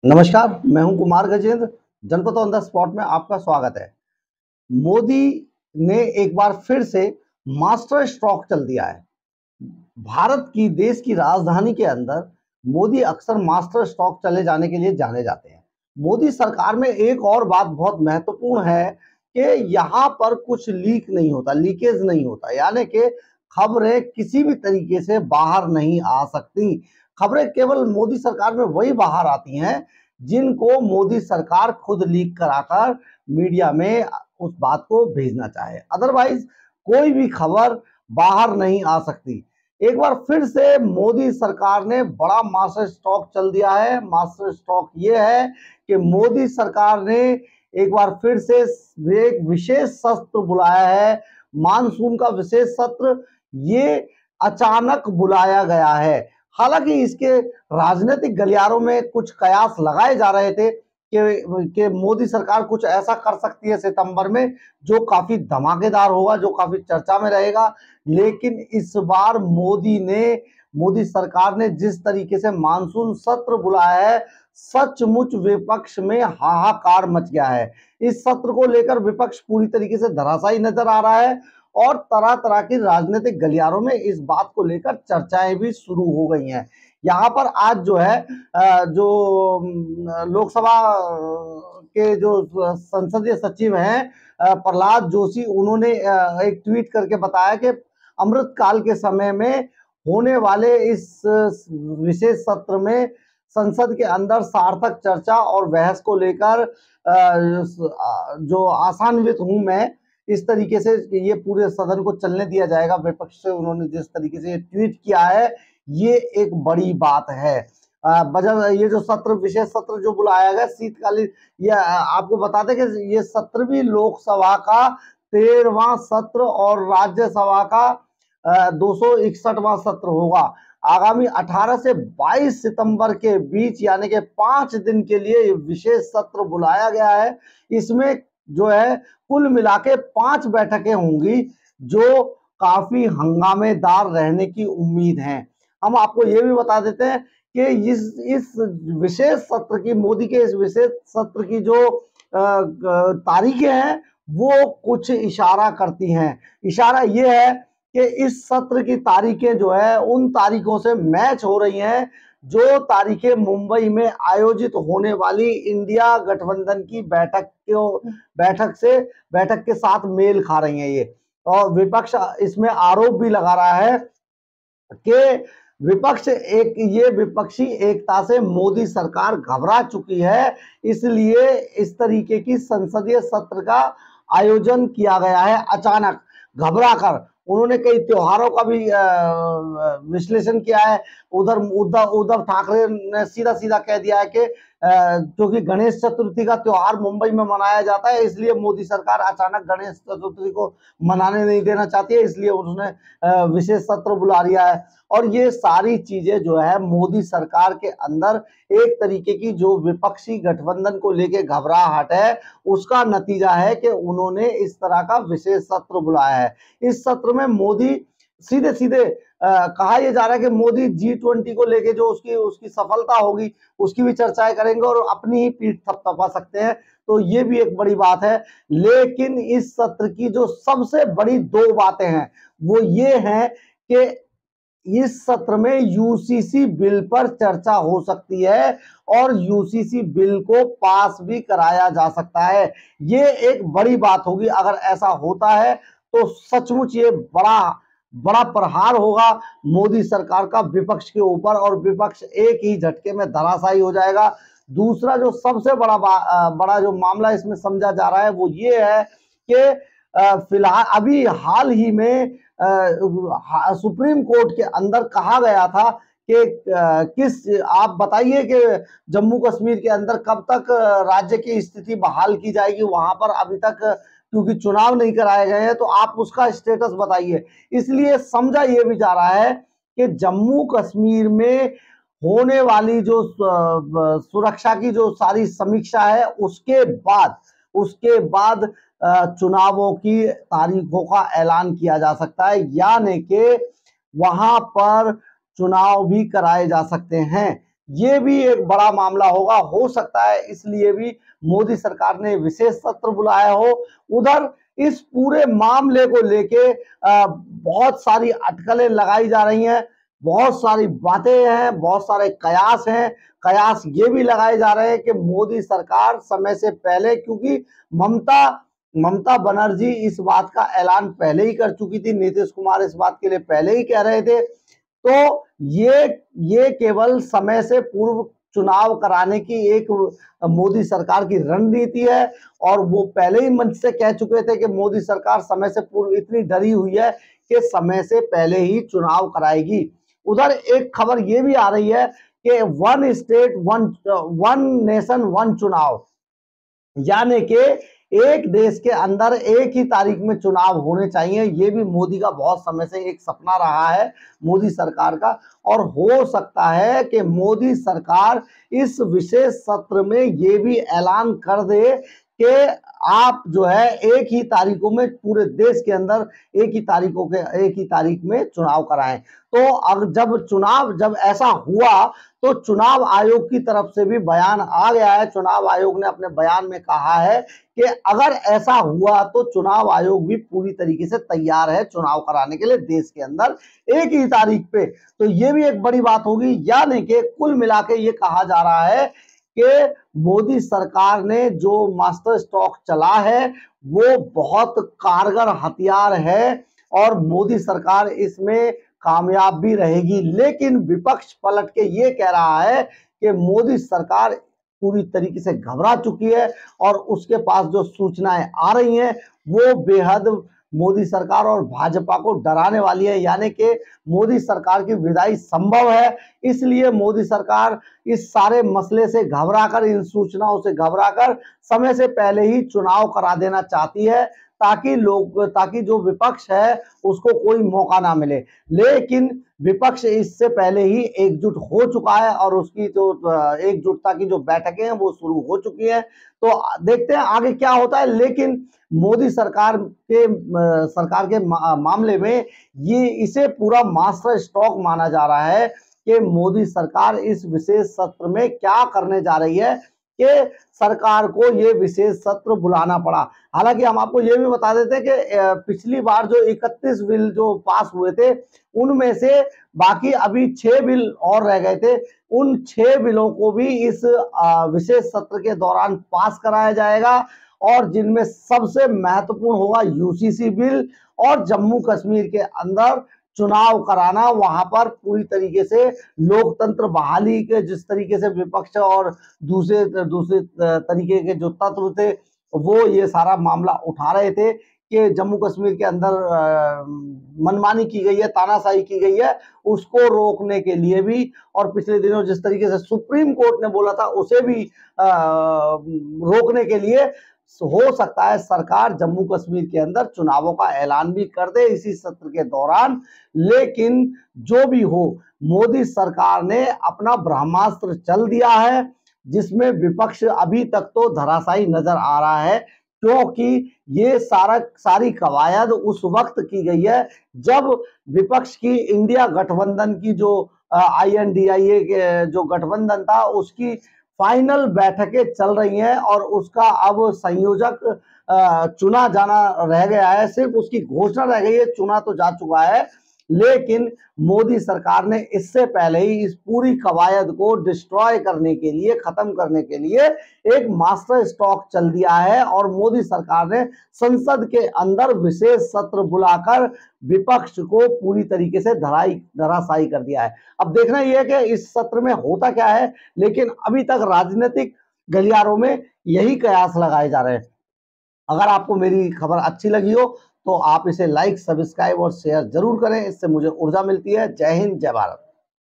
नमस्कार, मैं हूं कुमार गजेंद्र। जनपद ऑन द स्पॉट में आपका स्वागत है। मोदी ने एक बार फिर से मास्टर स्ट्रोक चल दिया है। भारत की देश की राजधानी के अंदर मोदी अक्सर मास्टर स्ट्रोक चले जाने के लिए जाने जाते हैं। मोदी सरकार में एक और बात बहुत महत्वपूर्ण है कि यहाँ पर कुछ लीक नहीं होता, लीकेज नहीं होता, यानी कि खबरें किसी भी तरीके से बाहर नहीं आ सकती। खबरें केवल मोदी सरकार में वही बाहर आती हैं जिनको मोदी सरकार खुद लीक कराकर मीडिया में उस बात को भेजना चाहे। अदरवाइज कोई भी खबर बाहर नहीं आ सकती। एक बार फिर से मोदी सरकार ने बड़ा मास्टर स्ट्रोक चल दिया है। मास्टर स्ट्रोक ये है कि मोदी सरकार ने एक बार फिर से एक विशेष सत्र बुलाया है। मानसून का विशेष सत्र ये अचानक बुलाया गया है। हालांकि इसके राजनीतिक गलियारों में कुछ कयास लगाए जा रहे थे कि मोदी सरकार कुछ ऐसा कर सकती है सितंबर में जो काफी धमाकेदार होगा, जो काफी चर्चा में रहेगा। लेकिन इस बार मोदी सरकार ने जिस तरीके से मानसून सत्र बुलाया है, सचमुच विपक्ष में हाहाकार मच गया है। इस सत्र को लेकर विपक्ष पूरी तरीके से धराशायी नजर आ रहा है और तरह तरह की राजनीतिक गलियारों में इस बात को लेकर चर्चाएं भी शुरू हो गई हैं। यहाँ पर आज जो है जो लोकसभा के जो संसदीय सचिव हैं प्रहलाद जोशी, उन्होंने एक ट्वीट करके बताया कि अमृतकाल के समय में होने वाले इस विशेष सत्र में संसद के अंदर सार्थक चर्चा और बहस को लेकर जो आशान्वित हूं मैं, इस तरीके से ये पूरे सदन को चलने दिया जाएगा। विपक्ष से उन्होंने जिस तरीके से ट्वीट किया है, ये एक बड़ी बात है। बजट ये जो सत्र विशेष सत्र जो बुलाया गया शीतकालीन, ये आपको बता दें कि ये सत्र भी लोकसभा का 13वां सत्र और राज्यसभा का 261वां सत्र होगा। आगामी 18 से 22 सितंबर के बीच यानी कि 5 दिन के लिए विशेष सत्र बुलाया गया है। इसमें जो है कुल मिला के 5 बैठकें होंगी जो काफी हंगामेदार रहने की उम्मीद है। हम आपको ये भी बता देते हैं कि इस विशेष सत्र की, मोदी के इस विशेष सत्र की जो तारीखें हैं वो कुछ इशारा करती हैं। इशारा ये है कि इस सत्र की तारीखें जो है उन तारीखों से मैच हो रही हैं जो तारीखें मुंबई में आयोजित होने वाली इंडिया गठबंधन की बैठक के साथ मेल खा रही हैं ये। और विपक्ष इसमें आरोप भी लगा रहा है कि ये विपक्षी एकता से मोदी सरकार घबरा चुकी है, इसलिए इस तरीके की संसदीय सत्र का आयोजन किया गया है अचानक घबरा कर। उन्होंने कई त्योहारों का भी विश्लेषण किया है। उधर उद्धव ठाकरे ने सीधा सीधा कह दिया है कि क्योंकि गणेश चतुर्थी का त्योहार मुंबई में मनाया जाता है, इसलिए मोदी सरकार अचानक गणेश चतुर्थी को मनाने नहीं देना चाहती है, इसलिए उन्होंने विशेष सत्र बुला लिया है। और ये सारी चीजें जो है मोदी सरकार के अंदर एक तरीके की जो विपक्षी गठबंधन को लेके घबराहट है, उसका नतीजा है कि उन्होंने इस तरह का विशेष सत्र बुलाया है। इस सत्र में मोदी सीधे सीधे कहा यह जा रहा है कि मोदी G20 को लेके जो उसकी सफलता होगी उसकी भी चर्चाएं करेंगे और अपनी ही पीठ थपथपा सकते हैं, तो ये भी एक बड़ी बात है। लेकिन इस सत्र की जो सबसे बड़ी 2 बातें हैं वो ये है कि इस सत्र में यूसीसी बिल पर चर्चा हो सकती है और यूसीसी बिल को पास भी कराया जा सकता है। ये एक बड़ी बात होगी। अगर ऐसा होता है तो सचमुच ये बड़ा प्रहार होगा मोदी सरकार का विपक्ष के ऊपर और विपक्ष एक ही झटके में धराशायी हो जाएगा। दूसरा जो सबसे बड़ा जो मामला इसमें समझा जा रहा है वो ये है कि फिलहाल अभी हाल ही में सुप्रीम कोर्ट के अंदर कहा गया था कि आप बताइए कि जम्मू कश्मीर के अंदर कब तक राज्य की स्थिति बहाल की जाएगी, वहां पर अभी तक क्योंकि चुनाव नहीं कराए गए हैं, तो आप उसका स्टेटस बताइए। इसलिए समझा यह भी जा रहा है कि जम्मू कश्मीर में होने वाली जो सुरक्षा की जो सारी समीक्षा है उसके बाद उसके बाद चुनावों की तारीखों का ऐलान किया जा सकता है, यानी कि वहां पर चुनाव भी कराए जा सकते हैं। ये भी एक बड़ा मामला होगा, हो सकता है इसलिए भी मोदी सरकार ने विशेष सत्र बुलाया हो। उधर इस पूरे मामले को लेके बहुत सारी अटकलें लगाई जा रही हैं, बहुत सारी बातें हैं, बहुत सारे कयास हैं। कयास ये भी लगाए जा रहे हैं कि मोदी सरकार समय से पहले, क्योंकि ममता बनर्जी इस बात का ऐलान पहले ही कर चुकी थी, नीतीश कुमार इस बात के लिए पहले ही कह रहे थे, तो ये केवल समय से पूर्व चुनाव कराने की एक मोदी सरकार की रणनीति है। और वो पहले ही मंच से कह चुके थे कि मोदी सरकार समय से पूर्व इतनी डरी हुई है कि समय से पहले ही चुनाव कराएगी। उधर एक खबर ये भी आ रही है कि one state one nation one चुनाव, यानी कि एक देश के अंदर एक ही तारीख में चुनाव होने चाहिए। ये भी मोदी का बहुत समय से एक सपना रहा है, मोदी सरकार का। और हो सकता है कि मोदी सरकार इस विशेष सत्र में ये भी ऐलान कर दे कि आप जो है एक ही तारीखों में पूरे देश के अंदर एक ही तारीख में चुनाव कराएं। तो अब जब ऐसा हुआ तो चुनाव आयोग की तरफ से भी बयान आ गया है। चुनाव आयोग ने अपने बयान में कहा है कि अगर ऐसा हुआ तो चुनाव आयोग भी पूरी तरीके से तैयार है चुनाव कराने के लिए देश के अंदर एक ही तारीख पे। तो ये भी एक बड़ी बात होगी, यानी कि कुल मिला के ये कहा जा रहा है कि मोदी सरकार ने जो मास्टर स्ट्रोक चला है वो बहुत कारगर हथियार है और मोदी सरकार इसमें कामयाब भी रहेगी। लेकिन विपक्ष पलट के ये कह रहा है कि मोदी सरकार पूरी तरीके से घबरा चुकी है और उसके पास जो सूचनाएं आ रही हैं वो बेहद मोदी सरकार और भाजपा को डराने वाली है, यानी कि मोदी सरकार की विदाई संभव है। इसलिए मोदी सरकार इस सारे मसले से घबराकर, इन सूचनाओं से घबराकर समय से पहले ही चुनाव करा देना चाहती है, ताकि जो विपक्ष है उसको कोई मौका ना मिले। लेकिन विपक्ष इससे पहले ही एकजुट हो चुका है और उसकी जो एकजुटता की जो बैठकें हैं वो शुरू हो चुकी हैं। तो देखते हैं आगे क्या होता है। लेकिन मोदी सरकार के मामले में इसे पूरा मास्टर स्ट्रोक माना जा रहा है कि मोदी सरकार इस विशेष सत्र में क्या करने जा रही है कि सरकार को ये विशेष सत्र बुलाना पड़ा। हालांकि हम आपको ये भी बता देते हैं कि पिछली बार जो 31 बिल जो पास हुए थे उनमें से बाकी अभी 6 बिल और रह गए थे। उन 6 बिलों को भी इस विशेष सत्र के दौरान पास कराया जाएगा और जिनमें सबसे महत्वपूर्ण होगा यूसीसी बिल और जम्मू कश्मीर के अंदर चुनाव कराना। वहां पर पूरी तरीके से लोकतंत्र बहाली के जिस तरीके से विपक्ष और दूसरे तरीके के जो तत्व थे वो ये सारा मामला उठा रहे थे कि जम्मू कश्मीर के अंदर मनमानी की गई है, तानाशाही की गई है, उसको रोकने के लिए भी और पिछले दिनों जिस तरीके से सुप्रीम कोर्ट ने बोला था उसे भी रोकने के लिए हो सकता है सरकार जम्मू कश्मीर के अंदर चुनावों का ऐलान भी कर दे इसी सत्र के दौरान। लेकिन जो भी हो, मोदी सरकार ने अपना ब्रह्मास्त्र चल दिया है जिसमें विपक्ष अभी तक तो धराशायी नजर आ रहा है, क्योंकि ये सारी कवायद उस वक्त की गई है जब विपक्ष की इंडिया गठबंधन की जो INDIA के जो गठबंधन था उसकी फाइनल बैठकें चल रही हैं और उसका अब संयोजक चुना जाना रह गया है। सिर्फ उसकी घोषणा रह गई है, चुना तो जा चुका है। लेकिन मोदी सरकार ने इससे पहले ही इस पूरी कवायद को डिस्ट्रॉय करने के लिए, खत्म करने के लिए एक मास्टर स्ट्रोक चल दिया है और मोदी सरकार ने संसद के अंदर विशेष सत्र बुलाकर विपक्ष को पूरी तरीके से धराशायी कर दिया है। अब देखना यह है कि इस सत्र में होता क्या है, लेकिन अभी तक राजनीतिक गलियारों में यही कयास लगाए जा रहे हैं। अगर आपको मेरी खबर अच्छी लगी हो तो आप इसे लाइक, सब्सक्राइब और शेयर जरूर करें, इससे मुझे ऊर्जा मिलती है। जय हिंद, जय भारत।